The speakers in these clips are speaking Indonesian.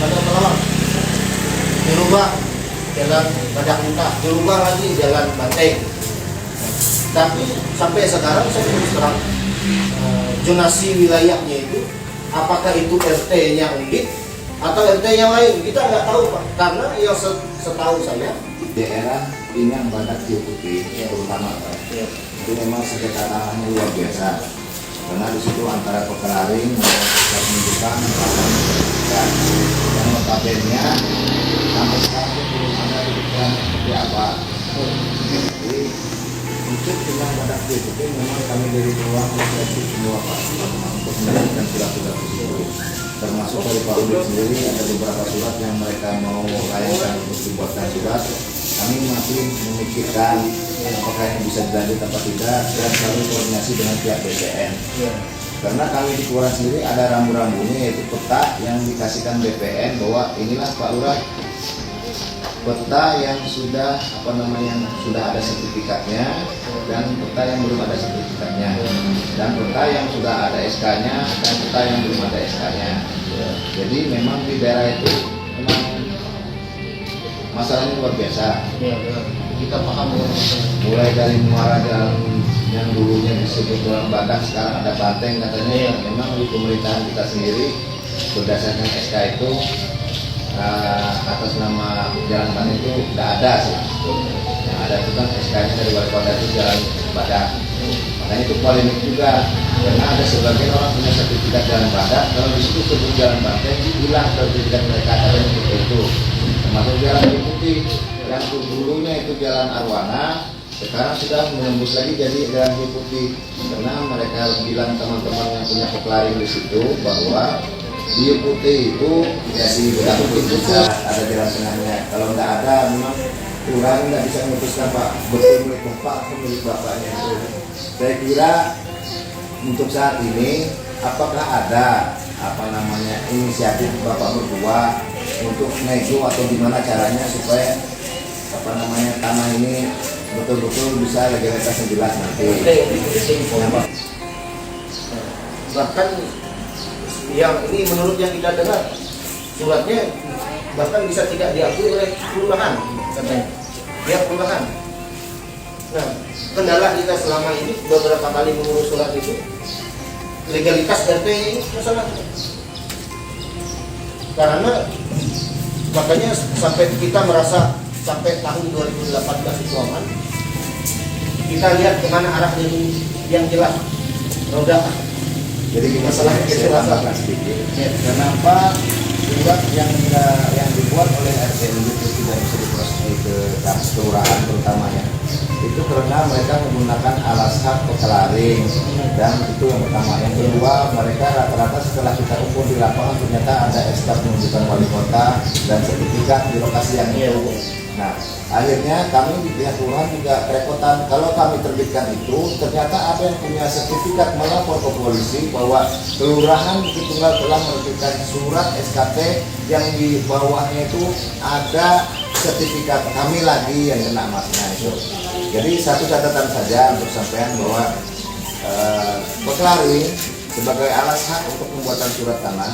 Bandar Pelawang, dirubah jalan Badak Muntah, dirubah lagi jalan Banteng. Tapi sampai sekarang saya terus terang zonasi wilayahnya itu apakah itu RT-nya Undip atau RT yang lain, kita nggak tahu Pak. Karena yang setahu saya daerah Pinang Badak Putih terutama Pak, itu memang sengketa tanahnya luar biasa. Karena di situ antara Pekelaring dan menunjukkan dan notabene sampai sekarang belum ada dibutuhkan seperti apa. Jadi untuk Pinang Badak Putih memang kami dari ruang refleksi semua Pak untuk mendapatkan surat-surat tersebut. Termasuk dari Pak Undip sendiri ada beberapa surat yang mereka mau layangkan untuk dibuatkan surat. Kami masih memikirkan apakah yang bisa dilanjut atau tidak dan selalu koordinasi dengan pihak BPN. Karena kami di kelurahan sendiri ada rambu-rambunya, yaitu peta yang dikasihkan BPN bahwa inilah Pak Lurah peta yang sudah sudah ada sertifikatnya dan peta yang belum ada sertifikatnya dan peta yang sudah ada SK-nya dan peta yang belum ada SK-nya. Jadi memang di daerah itu memang masalahnya luar biasa. Kita paham Mulai dari muara jalan yang dulunya disebut Jalan Badak, sekarang ada Banteng katanya. Memang di pemerintahan kita sendiri berdasarkan SK itu atas nama Jalan Banteng itu tidak ada sih. Yang ada itu kan SK-nya dari wali kota itu Jalan Badak. Makanya itu polemik juga karena ada sebagian orang punya sertifikat Jalan Badak, kalau di situ sebut Jalan Banteng hilang sertifikat mereka katanya seperti itu. Termasuk Jalan Putih yang dulunya itu Jalan Arwana, sekarang sudah menembus lagi jadi Jalan Putih karena mereka bilang teman-teman yang punya Pekelaring di situ bahwa di Putih itu jadi Badak Putih itu ada jalan tengahnya. Kalau nggak ada memang kurang nggak bisa memutuskan Pak betul milik Bapak atau milik Bapaknya itu. Saya kira untuk saat ini apakah ada inisiatif Bapak berdua untuk nego atau gimana caranya supaya tanah ini betul-betul bisa legalitasnya jelas nanti. Bahkan yang ini menurut yang kita dengar suratnya bahkan bisa tidak diakui oleh kelurahan katanya. Ya kelurahan. Nah, kendala kita selama ini beberapa kali mengurus surat itu legalitas RT ini masalah. Karena makanya sampai kita merasa sampai tahun 2018 itu aman, kita lihat kemana arah yang jelas roda. Jadi masalah saya tambahkan sedikit. Kenapa surat yang dibuat oleh RT itu tidak bisa diproses ke kelurahan terutamanya? Itu karena mereka menggunakan alas hak Pekelaring dan itu yang pertama. Yang kedua, mereka rata-rata setelah kita ukur di lapangan ternyata ada SK penunjukan wali kota dan sertifikat di lokasi yang itu. Nah, akhirnya kami di pihak kelurahan juga kerepotan. Kalau kami terbitkan itu, ternyata ada yang punya sertifikat melapor ke polisi bahwa kelurahan Bukit Tunggal telah menerbitkan surat SKT yang di bawahnya itu ada sertifikat. Kami lagi yang kena masnya itu. Jadi satu catatan saja untuk sampaian bahwa Pekelaring sebagai alas hak untuk pembuatan surat tanah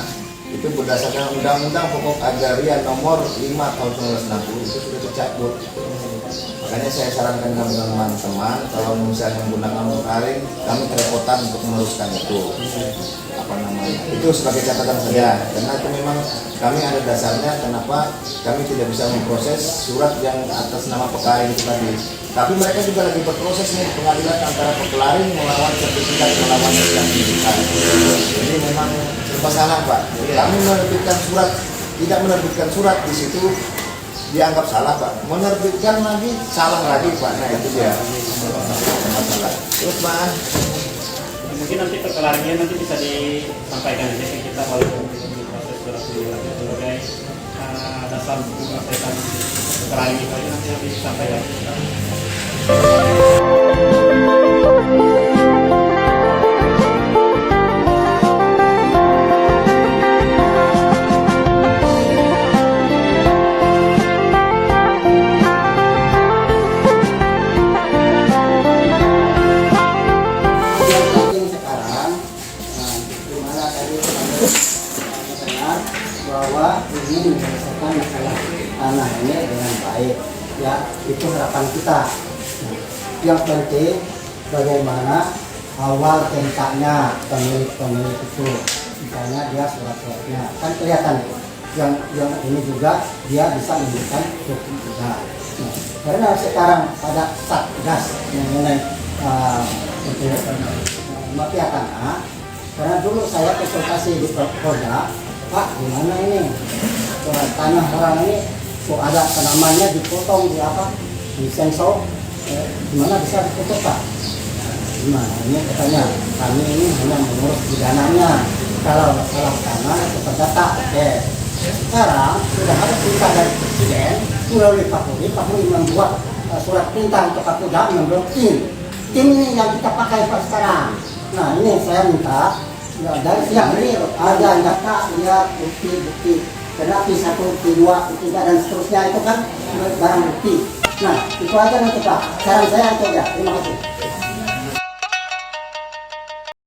itu berdasarkan Undang-Undang Pokok Agraria Nomor 5 Tahun 1960 itu sudah dicabut. Makanya saya sarankan teman-teman kalau misalnya menggunakan Pekelaring, kami kerepotan untuk meneruskan itu. Itu sebagai catatan saja, karena itu memang kami ada dasarnya kenapa kami tidak bisa memproses surat yang atas nama Pekelaring itu tadi. Tapi mereka juga lagi berproses nih pengadilan antara Pekelaring melawan sertifikat melawan sertifikat. Jadi memang bermasalah Pak. Kami menerbitkan surat, tidak menerbitkan surat di situ dianggap salah Pak. Menerbitkan lagi salah lagi Pak. Nah itu dia masalah. Terus Pak, mungkin nanti Pekelaringnya nanti bisa disampaikan aja ke kita kalau proses surat sebagai dasar pemprosesan Pekelaring itu aja nanti disampaikan. bahwa ingin menyelesaikan masalah tanah ini dengan baik. Ya, itu harapan kita. Nah, yang penting bagaimana awal tentangnya pemilik itu, misalnya dia surat-suratnya kan kelihatan yang ini juga dia bisa menunjukkan bukti juga. Nah, karena sekarang pada satgas mengenai mafia tanah, karena dulu saya konsultasi di Polda, Pak gimana ini tanah orang ini kok ada tanamannya dipotong di apa di sensor, gimana bisa dipotong Pak? Nah ini katanya kami ini hanya mengurus pidananya, kalau salah tanah tetap data. Sekarang sudah ada perintah dari Presiden melalui Kapolri membuat surat perintah untuk Kapolda memblokir tim ini yang kita pakai Pak sekarang. Nah ini saya minta dari pihak real ada data, lihat bukti-bukti kenapa P1, P2, P3 dan seterusnya itu kan barang bukti. Nah itu aja nanti Pak, saran saya itu aja. Terima kasih.